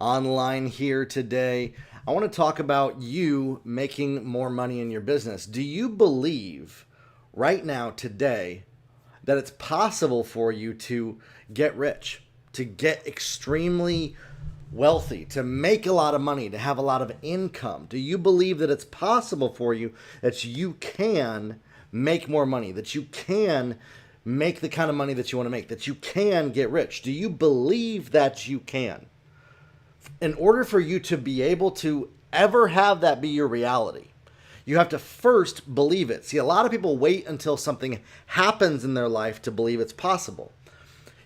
online here today. I want to talk about you making more money in your business. Do you believe right now, today, that it's possible for you to get rich, to get extremely wealthy, to make a lot of money, to have a lot of income? Do you believe that it's possible for you that you can make more money, that you can make the kind of money that you want to make, that you can get rich? Do you believe that you can? In order for you to be able to ever have that be your reality, you have to first believe it. See, a lot of people wait until something happens in their life to believe it's possible.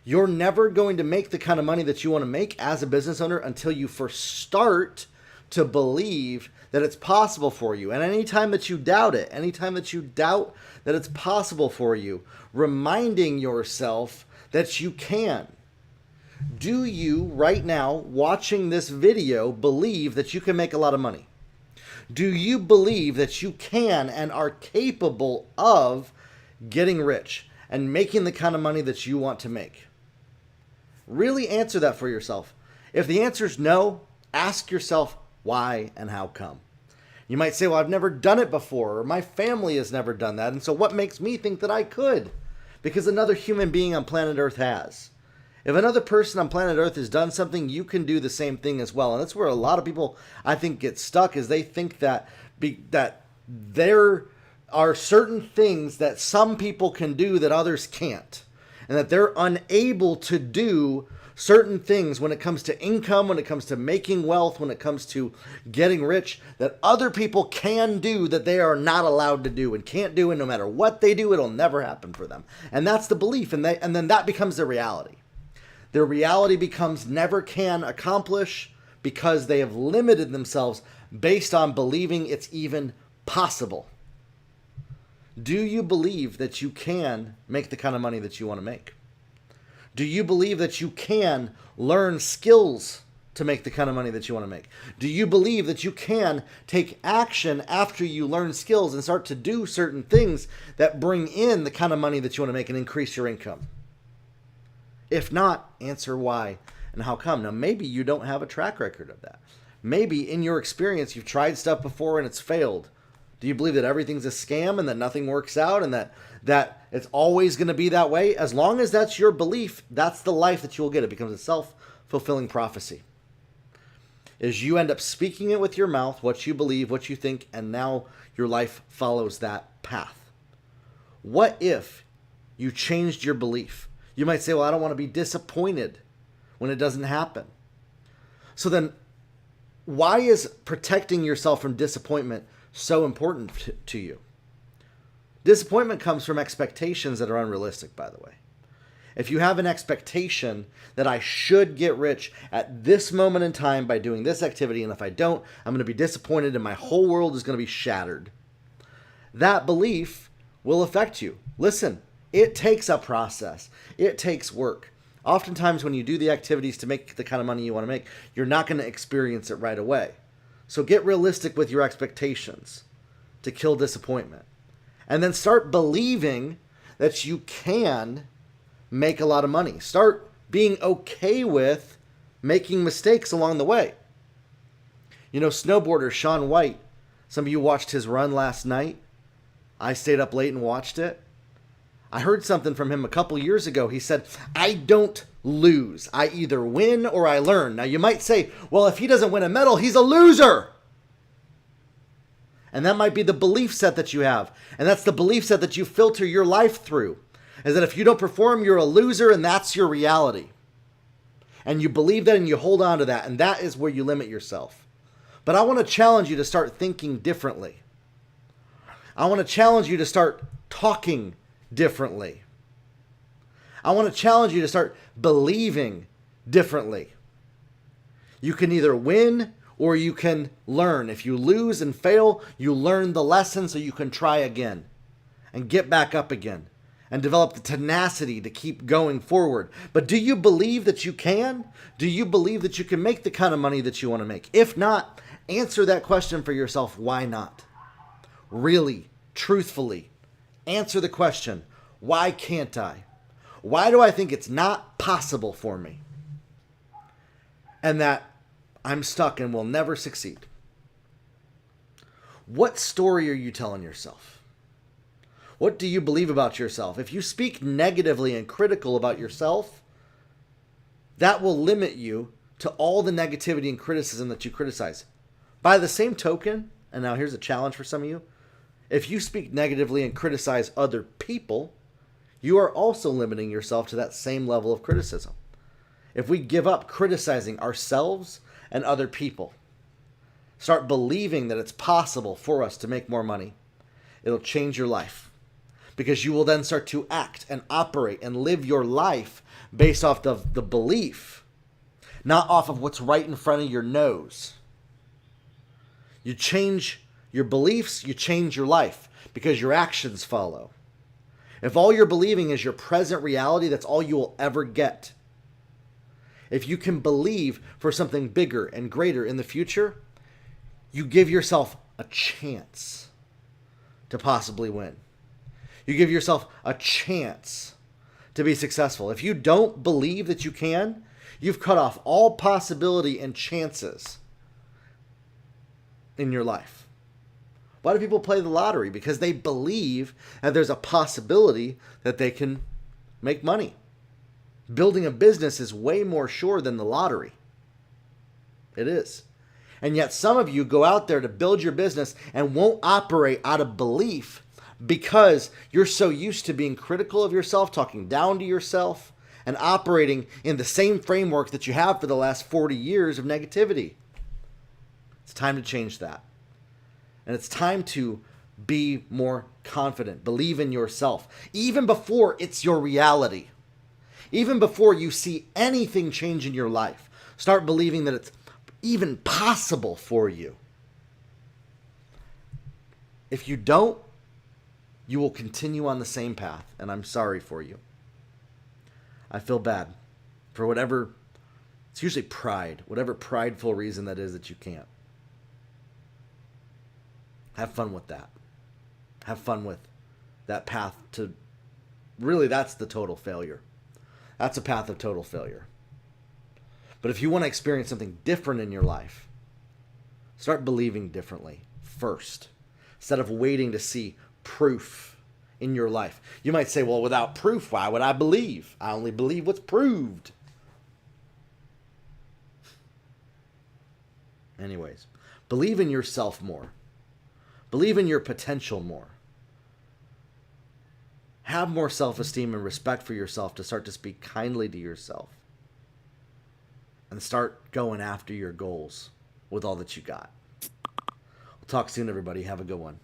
You're never going to make the kind of money that you want to make as a business owner until you first start to believe that it's possible for you. And anytime that you doubt it, anytime that you doubt that it's possible for you, reminding yourself that you can. Do you, right now, watching this video, believe that you can make a lot of money? Do you believe that you can and are capable of getting rich and making the kind of money that you want to make? Really answer that for yourself. If the answer is no, ask yourself why and how come. You might say, well, I've never done it before, or my family has never done that, and so what makes me think that I could? Because another human being on planet Earth has. If another person on planet Earth has done something, you can do the same thing as well. And that's where a lot of people, I think, get stuck, is they think that that there are certain things that some people can do that others can't, and that they're unable to do certain things when it comes to income, when it comes to making wealth, when it comes to getting rich, that other people can do that they are not allowed to do and can't do, and no matter what they do, it'll never happen for them. And that's the belief, and then that becomes their reality. Their reality becomes never can accomplish, because they have limited themselves based on believing it's even possible. Do you believe that you can make the kind of money that you want to make? Do you believe that you can learn skills to make the kind of money that you want to make? Do you believe that you can take action after you learn skills and start to do certain things that bring in the kind of money that you want to make and increase your income? If not, answer why and how come. Now, maybe you don't have a track record of that. Maybe in your experience, you've tried stuff before and it's failed. Do you believe that everything's a scam and that nothing works out and that it's always going to be that way? As long as that's your belief, that's the life that you will get. It becomes a self-fulfilling prophecy. Is you end up speaking it with your mouth, what you believe, what you think, and now your life follows that path. What if you changed your belief? You might say, well, I don't want to be disappointed when it doesn't happen. So then, why is protecting yourself from disappointment so important to you? Disappointment comes from expectations that are unrealistic, by the way. If you have an expectation that I should get rich at this moment in time by doing this activity, and if I don't, I'm going to be disappointed and my whole world is going to be shattered, that belief will affect you. Listen, it takes a process. It takes work. Oftentimes when you do the activities to make the kind of money you want to make, you're not going to experience it right away. So get realistic with your expectations to kill disappointment. And then start believing that you can make a lot of money. Start being okay with making mistakes along the way. You know, snowboarder Shaun White, some of you watched his run last night. I stayed up late and watched it. I heard something from him a couple years ago. He said, I don't lose. I either win or I learn. Now you might say, well, if he doesn't win a medal, he's a loser. And that might be the belief set that you have. And that's the belief set that you filter your life through. Is that if you don't perform, you're a loser, and that's your reality. And you believe that and you hold on to that. And that is where you limit yourself. But I want to challenge you to start thinking differently. I want to challenge you to start talking differently. I want to challenge you to start believing differently. You can either win or you can learn. If you lose and fail, you learn the lesson so you can try again and get back up again and develop the tenacity to keep going forward. But do you believe that you can? Do you believe that you can make the kind of money that you want to make? If not, answer that question for yourself. Why not? Really, truthfully, answer the question, why can't I? Why do I think it's not possible for me? and that I'm stuck and will never succeed. What story are you telling yourself? What do you believe about yourself? If you speak negatively and critical about yourself, that will limit you to all the negativity and criticism that you criticize. By the same token, and now here's a challenge for some of you, if you speak negatively and criticize other people, you are also limiting yourself to that same level of criticism. If we give up criticizing ourselves and other people, start believing that it's possible for us to make more money, it'll change your life. Because you will then start to act and operate and live your life based off of the belief, not off of what's right in front of your nose. You change your beliefs, you change your life because your actions follow. If all you're believing is your present reality, that's all you will ever get. If you can believe for something bigger and greater in the future, you give yourself a chance to possibly win. You give yourself a chance to be successful. If you don't believe that you can, you've cut off all possibility and chances in your life. Why do people play the lottery? Because they believe that there's a possibility that they can make money. Building a business is way more sure than the lottery. It is. And yet some of you go out there to build your business and won't operate out of belief because you're so used to being critical of yourself, talking down to yourself, and operating in the same framework that you have for the last 40 years of negativity. It's time to change that. And it's time to be more confident. Believe in yourself. Even before it's your reality. Even before you see anything change in your life. Start believing that it's even possible for you. If you don't, you will continue on the same path. And I'm sorry for you. I feel bad for whatever, it's usually pride, whatever prideful reason that is that you can't. Have fun with that. Have fun with that path to, really that's the total failure. That's a path of total failure. But if you want to experience something different in your life, start believing differently first, instead of waiting to see proof in your life. You might say, well, without proof, why would I believe? I only believe what's proved. Anyways, believe in yourself more. Believe in your potential more. Have more self-esteem and respect for yourself to start to speak kindly to yourself. And start going after your goals with all that you got. We'll talk soon, everybody. Have a good one.